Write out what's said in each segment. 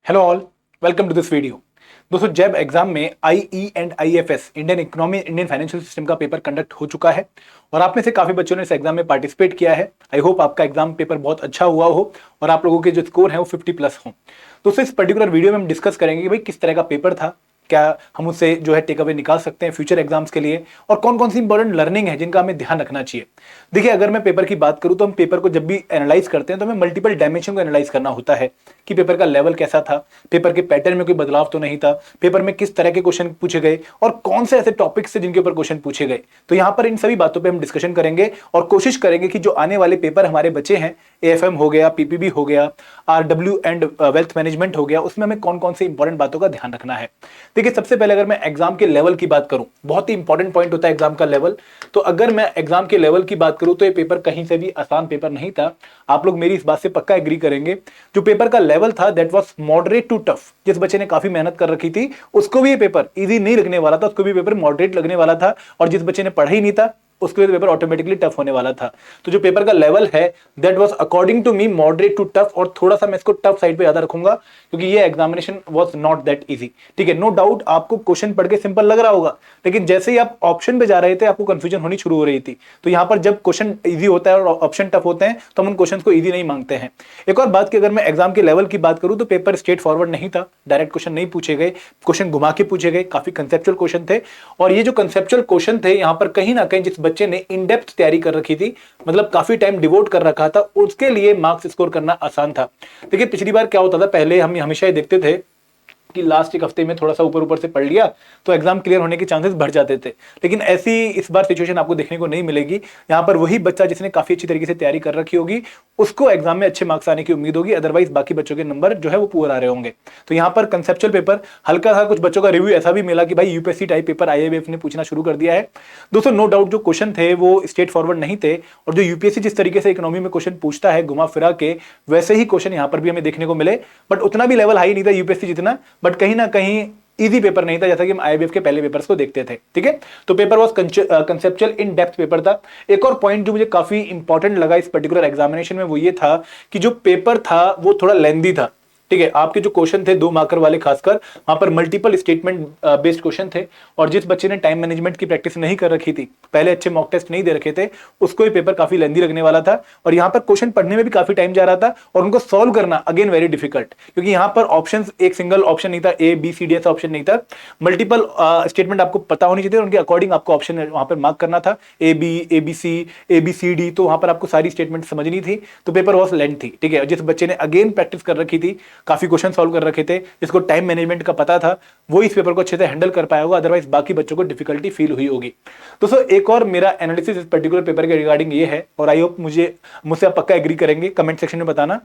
Hello all, welcome to this video. दोस्तों, JAIIB exam में IE and IFS Indian economy Indian financial system का paper conduct हो चुका है और आप में से काफी बच्चों ने इस एग्जाम में पार्टिसिपेट किया है। आई होप आपका एग्जाम पेपर बहुत अच्छा हुआ हो और आप लोगों के जो स्कोर है वो 50+ हो। दोस्तों, इस पर्टिकुलर वीडियो में हम डिस्कस करेंगे कि भाई किस तरह का पेपर था, क्या हम उससे जो है टेक अवे निकाल सकते हैं फ्यूचर एग्जाम्स के लिए, और कौन कौन सी इंपॉर्टेंट लर्निंग है जिनका हमें ध्यान रखना चाहिए। देखिए, अगर मैं पेपर की बात करूं तो हम पेपर को जब भी एनालाइज करते हैं तो हमें मल्टीपल डायमेंशन को एनालाइज करना होता है कि पेपर का लेवल कैसा था, पेपर के पैटर्न में कोई बदलाव तो नहीं था, पेपर में किस तरह के क्वेश्चन पूछे गए और कौन से ऐसे टॉपिक्स थे जिनके ऊपर क्वेश्चन पूछे गए। तो यहां पर इन सभी बातों पे हम डिस्कशन करेंगे और कोशिश करेंगे कि जो आने वाले पेपर हमारे बचे हैं, एएफएम हो गया, पीपीबी हो गया, आरडब्ल्यू एंड वेल्थ मैनेजमेंट हो गया, उसमें हमें कौन कौन सी इंपॉर्टेंट बातों का ध्यान रखना है। देखिए, सबसे पहले अगर मैं एग्जाम के लेवल की बात करूं, बहुत ही इंपॉर्टेंट पॉइंट होता है एग्जाम का लेवल। तो अगर मैं एग्जाम के लेवल की बात करूं तो ये पेपर कहीं से भी आसान पेपर नहीं था। आप लोग मेरी इस बात से पक्का एग्री करेंगे। जो पेपर का लेवल था that was moderate to tough. जिस बच्चे ने काफी मेहनत कर रखी थी उसको भी ये पेपर इजी नहीं लगने वाला था, उसको भी पेपर मॉडरेट लगने वाला था, और जिस बच्चे ने पढ़ा ही नहीं था उसके लिए पेपर ऑटोमेटिकली टफ होने वाला था। तो जो पेपर का लेवल है that was according to me moderate to tough, और थोड़ा सा मैं इसको टफ साइड पे ज्यादा रखूंगा क्योंकि ये examination was not that easy. ठीक है, नो डाउट आपको क्वेश्चन पढ़ के सिंपल लग रहा होगा, लेकिन जैसे ही आप ऑप्शन पे जा रहे थे आपको कंफ्यूजन होनी शुरू हो रही थी। तो यहां पर जब क्वेश्चन इजी होता है और ऑप्शन टफ होते हैं तो हम उन क्वेश्चन को इजी नहीं मांगते हैं। एक और बात की अगर मैं एग्जाम के लेवल की बात करूं तो पेपर स्ट्रेट फॉरवर्ड नहीं था, डायरेक्ट क्वेश्चन नहीं पूछे गए, क्वेश्चन घुमा के पूछे गए, काफी कंसेप्चुअल क्वेश्चन थे। और ये जो कंसेप्चुअल क्वेश्चन थे, यहां पर कहीं ना कहीं जिस बच्चे ने इन डेप्थ तैयारी कर रखी थी, मतलब काफी टाइम डिवोट कर रखा था, उसके लिए मार्क्स स्कोर करना आसान था। देखिए, पिछली बार क्या होता था, पहले हम हमेशा ये देखते थे कि लास्ट एक हफ्ते में थोड़ा सा ऊपर ऊपर से पढ़ लिया तो एग्जाम क्लियर होने के चांसेस बढ़ जाते थे, लेकिन ऐसी इस बार सिचुएशन आपको देखने को नहीं मिलेगी। यहां पर वही बच्चा जिसने काफी अच्छी तरीके से तैयारी कर रखी होगी उसको एग्जाम में अच्छे मार्क्स आने की उम्मीद होगी, अदरवाइज बाकी बच्चों के नंबर जो है वो पुअर आ रहे होंगे। तो यहां पर कंसेप्चुअल पेपर हल्का था, कुछ बच्चों का रिव्यू ऐसा भी मिला कि भाई यूपीएससी टाइप पेपर आईएएफ ने पूछना शुरू कर दिया है। दोस्तों, नो डाउट जो क्वेश्चन थे वो स्ट्रेट फॉरवर्ड नहीं थे, और जो यूपीएससी जिस तरीके से इकोनॉमी में क्वेश्चन पूछता है घुमा फिरा के, वैसे ही क्वेश्चन यहां पर भी हमें देखने को मिले, बट उतना भी लेवल हाई नहीं था यूपीएससी जितना, बट कहीं ना कहीं इजी पेपर नहीं था जैसा कि हम आईबीएफ के पहले पेपर्स को देखते थे। ठीक है, तो paper was conceptual in depth paper था। एक और पॉइंट जो मुझे काफी इंपॉर्टेंट लगा इस पर्टिकुलर एग्जामिनेशन में वो ये था कि जो पेपर था वो थोड़ा लेंदी था। ठीक है, आपके जो क्वेश्चन थे 2 मार्कर वाले, खासकर वहां पर मल्टीपल स्टेटमेंट बेस्ड क्वेश्चन थे, और जिस बच्चे ने टाइम मैनेजमेंट की प्रैक्टिस नहीं कर रखी थी, पहले अच्छे मॉक टेस्ट नहीं दे रखे थे, उसको ये पेपर काफी लेंदी लगने वाला था। और यहाँ पर क्वेश्चन पढ़ने में भी काफी टाइम जा रहा था और उनको सॉल्व करना अगेन वेरी डिफिकल्ट, क्योंकि यहाँ पर ऑप्शन एक सिंगल ऑप्शन नहीं था, ए बी सी डी ऐसा ऑप्शन नहीं था, मल्टीपल स्टेटमेंट आपको पता होनी चाहिए, उनके अकॉर्डिंग आपको ऑप्शन वहां पर मार्क करना था, ए बी सी डी, तो वहां पर आपको सारी स्टेटमेंट समझनी थी। तो पेपर वॉज लेंथी। ठीक है, जिस बच्चे ने अगेन प्रैक्टिस कर रखी थी, काफी क्वेश्चन सॉल्व कर रखे थे, जिसको टाइम मैनेजमेंट का पता था, वो इस पेपर को अच्छे से हैंडल कर पाया होगा, अदरवाइज बाकी बच्चों को डिफिकल्टी फील हुई होगी। दोस्तों, एक और मेरा एनालिसिस इस पर्टिकुलर पेपर के रिगार्डिंग ये है, और आई होप मुझसे आप पक्का एग्री करेंगे, कमेंट सेक्शन में बताना,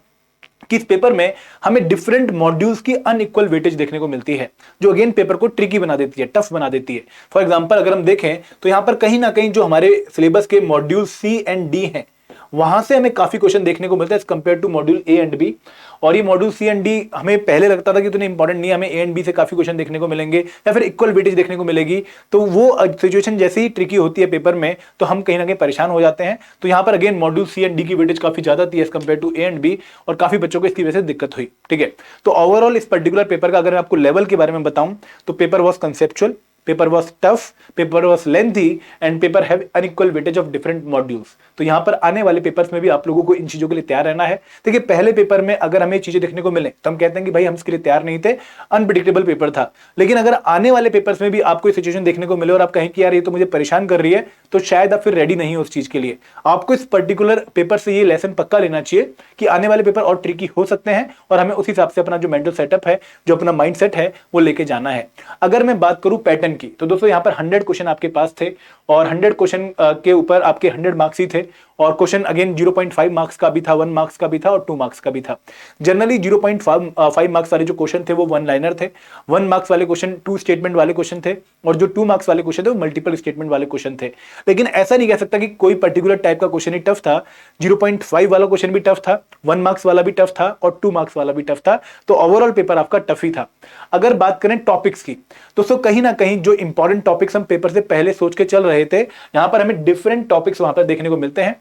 कि इस पेपर में हमें डिफरेंट मॉड्यूल्स की अनइक्वल वेटेज देखने को मिलती है, जो अगेन पेपर को ट्रिकी बना देती है, टफ बना देती है। फॉर एग्जांपल अगर हम देखें तो यहां पर कहीं ना कहीं जो हमारे सिलेबस के मॉड्यूल सी एंड डी हैं, वहां से हमें काफी क्वेश्चन देखने को मिलता है as compare to module A and B. और ये मॉड्यूल सी एंड डी हमें पहले लगता था कि इतने इंपॉर्टेंट नहीं है, हमें ए एंड बी से काफी क्वेश्चन देखने को मिलेंगे या फिर इक्वल वेटेज देखने को मिलेगी। तो वो सिचुएशन जैसे ही ट्रिकी होती है पेपर में तो हम कहीं ना कहीं परेशान हो जाते हैं। तो यहाँ पर again module C and D की वेटेज काफी ज्यादा थी as compare to A and B, और काफी बच्चों को इसकी वजह से दिक्कत हुई। ठीक है, तो ओवरऑल इस पर्टिकुलर पेपर का अगर मैं आपको लेवल के बारे में बताऊं तो paper was conceptual, paper was tough, paper was lengthy, and paper have unequal weightage of different modules. तो यहां पर आने वाले पेपर्स में भी आप लोगों को इन चीजों के लिए तैयार रहना है। देखिए, पहले पेपर में अगर हमें चीजें देखने को मिले तो हम कहते हैं कि भाई हम इसके लिए तैयार नहीं थे, अनप्रिडिक्टेबल पेपर था। लेकिन अगर आने वाले पेपर्स में भी आपको सिचुएशन देखने को मिले और आप कहें कि यार ये तो मुझे परेशान कर रही है, तो शायद आप फिर रेडी नहीं हो उस चीज के लिए। आपको इस पर्टिकुलर पेपर से ये लेसन पक्का लेना चाहिए कि आने वाले पेपर और ट्रिकी हो सकते हैं, और हमें उस हिसाब से अपना जो मेंटल सेटअप है, जो अपना माइंड सेट है, वो लेके जाना है। अगर मैं बात करूं पैटर्न की, तो दोस्तों यहां पर 100 क्वेश्चन आपके पास थे, और 100 क्वेश्चन के ऊपर आपके 100 मार्क्स ही थे, और क्वेश्चन अगेन 0.5 मार्क्स का भी था, 1 मार्क्स का भी था, और 2 मार्क्स का भी था। जनरली 0.5 मार्क्स वाले जो क्वेश्चन थे वो 1 लाइनर थे, 1 मार्क्स वाले क्वेश्चन 2 स्टेटमेंट वाले क्वेश्चन थे, और जो 2 मार्क्स वाले क्वेश्चन थे वो मल्टीपल स्टेटमेंट वाले क्वेश्चन थे। लेकिन ऐसा नहीं कह सकता कि कोई पर्टिकुलर टाइप का क्वेश्चन ही टफ था। 0.5 वाला क्वेश्चन भी टफ था, 1 मार्क्स वाला भी टफ था, और 2 मार्क्स वाला भी टफ था। तो ओवरऑल पेपर आपका टफ ही था। अगर बात करें टॉपिक्स की, दोस्तों कहीं ना कहीं जो इंपॉर्टेंट टॉपिक्स हम पेपर से पहले सोच के चल रहे थे, यहां पर हमें डिफरेंट टॉपिक्स वहां पर देखने को मिलते हैं।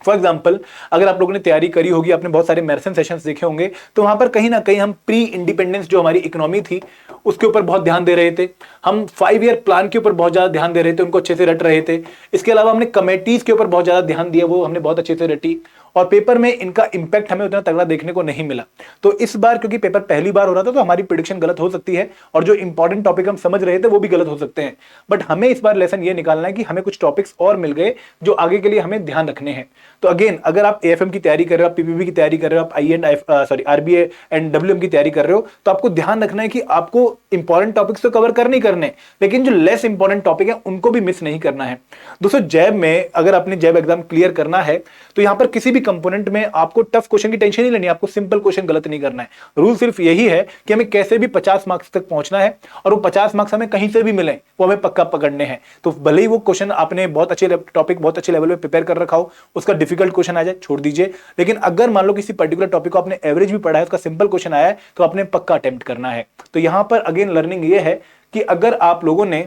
फॉर एग्जाम्पल अगर आप लोगों ने तैयारी करी होगी, आपने बहुत सारे मैराथन सेशंस देखे होंगे, तो वहां पर कहीं ना कहीं हम प्री इंडिपेंडेंस जो हमारी इकोनॉमी थी उसके ऊपर बहुत ध्यान दे रहे थे। हम 5 ईयर प्लान के ऊपर बहुत ज्यादा ध्यान दे रहे थे, उनको अच्छे से रट रहे थे। इसके अलावा हमने कमेटीज के ऊपर बहुत ज्यादा ध्यान दिया, वो हमने बहुत अच्छे से रटी, और पेपर में इनका इंपैक्ट हमें उतना तगड़ा देखने को नहीं मिला। तो इस बार क्योंकि पेपर पहली बार हो रहा था तो हमारी प्रेडिक्शन गलत हो सकती है, और जो इंपॉर्टेंट टॉपिक हम समझ रहे थे वो भी गलत हो सकते हैं। बट हमें इस बार लेसन ये निकालना है कि हमें कुछ टॉपिक्स और मिल गए जो आगे के लिए हमें ध्यान रखने हैं। तो अगेन अगर आप एएफएम की तैयारी कर रहे हो, आप पीपीबी की तैयारी कर रहे हो, आप आरबीए एंड डब्ल्यूएम की तैयारी कर रहे हो, तो आपको ध्यान रखना है कि आपको इंपॉर्टेंट टॉपिक्स तो कवर करने ही करने, लेकिन जो लेस इंपॉर्टेंट टॉपिक है उनको भी मिस नहीं करना है। दोस्तों जैब में अगर आपने जैब एग्जाम क्लियर करना है तो यहां पर किसी भी कंपोनेंट में आपको टफ क्वेश्चन की टेंशन नहीं लेनी, आपको सिंपल क्वेश्चन गलत नहीं करना है। रूल सिर्फ यही है कि हमें कैसे भी 50 मार्क्स तक पहुंचना है, और वो 50 मार्क्स हमें कहीं से भी मिले वो हमें पक्का पकड़ने हैं। तो भले ही वो क्वेश्चन आपने बहुत अच्छे टॉपिक बहुत अच्छे लेवल पे प्रिपेयर कर रखा हो, उसका डिफिकल्ट क्वेश्चन आ जाए छोड़ दीजिए, लेकिन अगर मान लो किसी पर्टिकुलर टॉपिक को आपने एवरेज भी पढ़ा है, उसका सिंपल क्वेश्चन आया है, तो आपने पक्का अटेम्प्ट करना है। तो यहां पर अगेन लर्निंग ये है कि अगर आप लोगों ने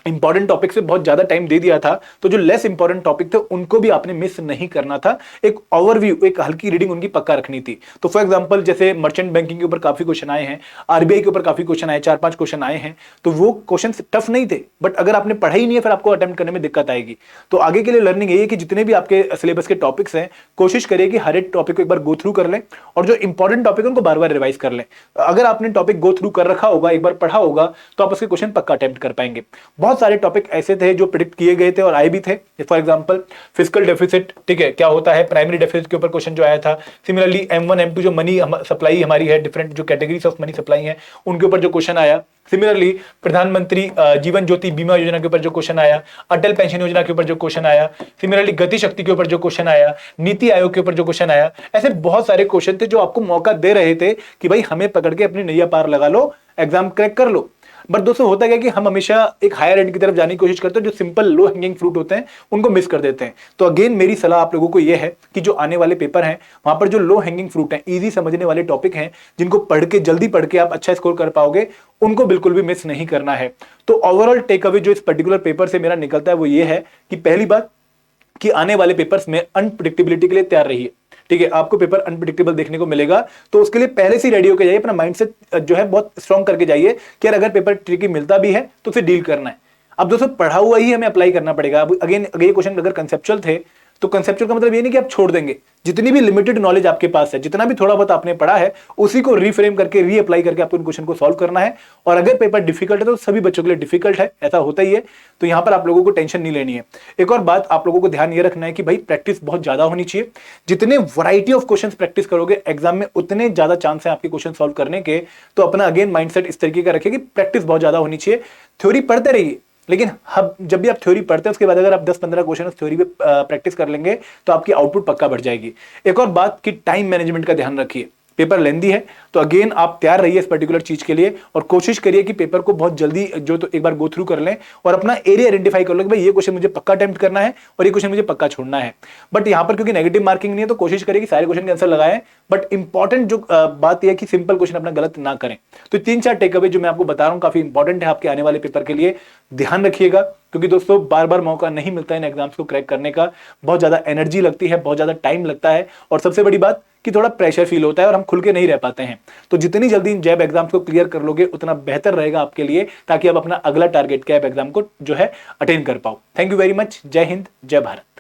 इंपॉर्टेंट टॉपिक से बहुत ज्यादा टाइम दे दिया था, तो जो लेस इंपॉर्टेंट टॉपिक थे उनको भी आपने मिस नहीं करना था। एक ओवरव्यू, एक हल्की रीडिंग उनकी पक्का रखनी थी। तो फॉर एग्जांपल जैसे मर्चेंट बैंकिंग के ऊपर काफी क्वेश्चन आए हैं, आरबीआई के ऊपर काफी क्वेश्चन आए, 4-5 क्वेश्चन आए हैं, तो वो क्वेश्चन टफ नहीं थे, बट अगर आपने पढ़ा ही नहीं है फिर आपको अटेम्प्ट करने में दिक्कत आएगी। तो आगे के लिए लर्निंग ये है कि जितने भी आपके सिलेबस के टॉपिक्स हैं, कोशिश करिए कि हर एक टॉपिक को एक बार गो थ्रू कर लें, और जो इंपॉर्टेंट टॉपिक है उनको बार बार रिवाइज कर लें। अगर आपने टॉपिक गो थ्रू कर रखा होगा, एक बार पढ़ा होगा, तो आप उसके क्वेश्चन पक्का अटेम्प्ट कर पाएंगे। बहुत सारे टॉपिक ऐसे थे जो प्रिडिक्ट किए गए थे और आए भी थे। फॉर एग्जांपल फिस्कल डेफिसिट, ठीक है, क्या होता है, प्राइमरी डेफिसिट के ऊपर क्वेश्चन जो आया था। सिमिलरली M1 M2 जो मनी सप्लाई हमारी है, डिफरेंट जो कैटेगरीज ऑफ मनी सप्लाई है उनके ऊपर जो क्वेश्चन आया। सिमिलरली प्रधानमंत्री जीवन ज्योति बीमा योजना के ऊपर जो क्वेश्चन आया, अटल पेंशन योजना के ऊपर जो क्वेश्चन आया, सिमिलरली गति शक्ति के ऊपर जो क्वेश्चन आया, नीति आयोग के ऊपर जो क्वेश्चन आया, ऐसे बहुत सारे क्वेश्चन थे जो आपको मौका दे रहे थे कि भाई हमें पकड़ के अपनी नैया पार लगा लो, एग्जाम क्रैक कर लो। बट दोस्तों होता क्या कि हम हमेशा एक हायर एंड की तरफ जाने की कोशिश करते हैं, जो सिंपल लो हैंगिंग फ्रूट होते हैं उनको मिस कर देते हैं। तो अगेन मेरी सलाह आप लोगों को यह है कि जो आने वाले पेपर हैं वहां पर जो लो हैंगिंग फ्रूट हैं, इजी समझने वाले टॉपिक हैं, जिनको पढ़ के जल्दी पढ़ के आप अच्छा स्कोर कर पाओगे, उनको बिल्कुल भी मिस नहीं करना है। तो ओवरऑल टेक अवे जो इस पर्टिकुलर पेपर से मेरा निकलता है वो ये है कि पहली बात कि आने वाले पेपर्स में अनप्रेडिक्टेबिलिटी के लिए तैयार रहिए। ठीक है, आपको पेपर अनप्रेडिक्टेबल देखने को मिलेगा, तो उसके लिए पहले से रेडी होकर जाइए, अपना माइंडसेट जो है बहुत स्ट्रॉन्ग करके जाइए कि यार अगर पेपर ट्रिकी मिलता भी है तो उसे डील करना है। अब दोस्तों पढ़ा हुआ ही हमें अप्लाई करना पड़ेगा। अब अगेन ये क्वेश्चन अगर कंसेप्चुअल थे तो कंसेप्चुअल का मतलब ये नहीं कि आप छोड़ देंगे, जितनी भी लिमिटेड नॉलेज आपके पास है, जितना भी थोड़ा बहुत आपने पढ़ा है, उसी को रीफ्रेम करके रीअप्लाई करके आपको इन क्वेश्चन को सॉल्व करना है। और अगर पेपर डिफिकल्ट है तो सभी बच्चों के लिए डिफिकल्ट है, ऐसा होता ही है, तो यहां पर आप लोगों को टेंशन नहीं लेनी है। एक और बात आप लोगों को ध्यान ये रखना है कि भाई प्रैक्टिस बहुत ज्यादा होनी चाहिए। जितने वैरायटी ऑफ क्वेश्चन प्रैक्टिस करोगे एग्जाम में, उतने ज्यादा चांस है आपके क्वेश्चन सॉल्व करने के। तो अपना अगेन माइंडसेट इस तरीके का रखिए कि प्रैक्टिस बहुत ज्यादा होनी चाहिए। थ्योरी पढ़ते रहिए, लेकिन अब जब भी आप थ्योरी पढ़ते हैं उसके बाद अगर आप 10-15 क्वेश्चन उस थ्योरी पे प्रैक्टिस कर लेंगे तो आपकी आउटपुट पक्का बढ़ जाएगी। एक और बात कि टाइम मैनेजमेंट का ध्यान रखिए। पेपर लेंदी है तो अगेन आप तैयार रहिए इस पर्टिकुलर चीज के लिए, और कोशिश करिए कि पेपर को बहुत जल्दी जो तो एक बार गो थ्रू कर लें और अपना एरिया आइडेंटिफाई कर लो कि भाई ये क्वेश्चन मुझे पक्का अटेम्प्ट करना है और ये क्वेश्चन मुझे पक्का छोड़ना है। बट यहां पर क्योंकि नेगेटिव मार्किंग नहीं है तो कोशिश करिए कि सारे क्वेश्चन के आंसर लगाएं, बट इंपॉर्टेंट जो बात यह है कि सिंपल क्वेश्चन अपना गलत ना करें। तो 3-4 टेक अवे जो मैं आपको बता रहा हूं काफी इंपॉर्टेंट है आपके आने वाले पेपर के लिए, ध्यान रखिएगा। क्योंकि दोस्तों बार बार मौका नहीं मिलता है इन एग्जाम्स को क्रैक करने का, बहुत ज्यादा एनर्जी लगती है, बहुत ज्यादा टाइम लगता है, और सबसे बड़ी बात कि थोड़ा प्रेशर फील होता है और हम खुल के नहीं रह पाते हैं। तो जितनी जल्दी इन जैब एग्जाम्स को क्लियर कर लोगे उतना बेहतर रहेगा आपके लिए, ताकि आप अपना अगला टारगेट कैब एग्जाम को जो है अटेन कर पाओ। Thank you very much. जय हिंद, जय भारत।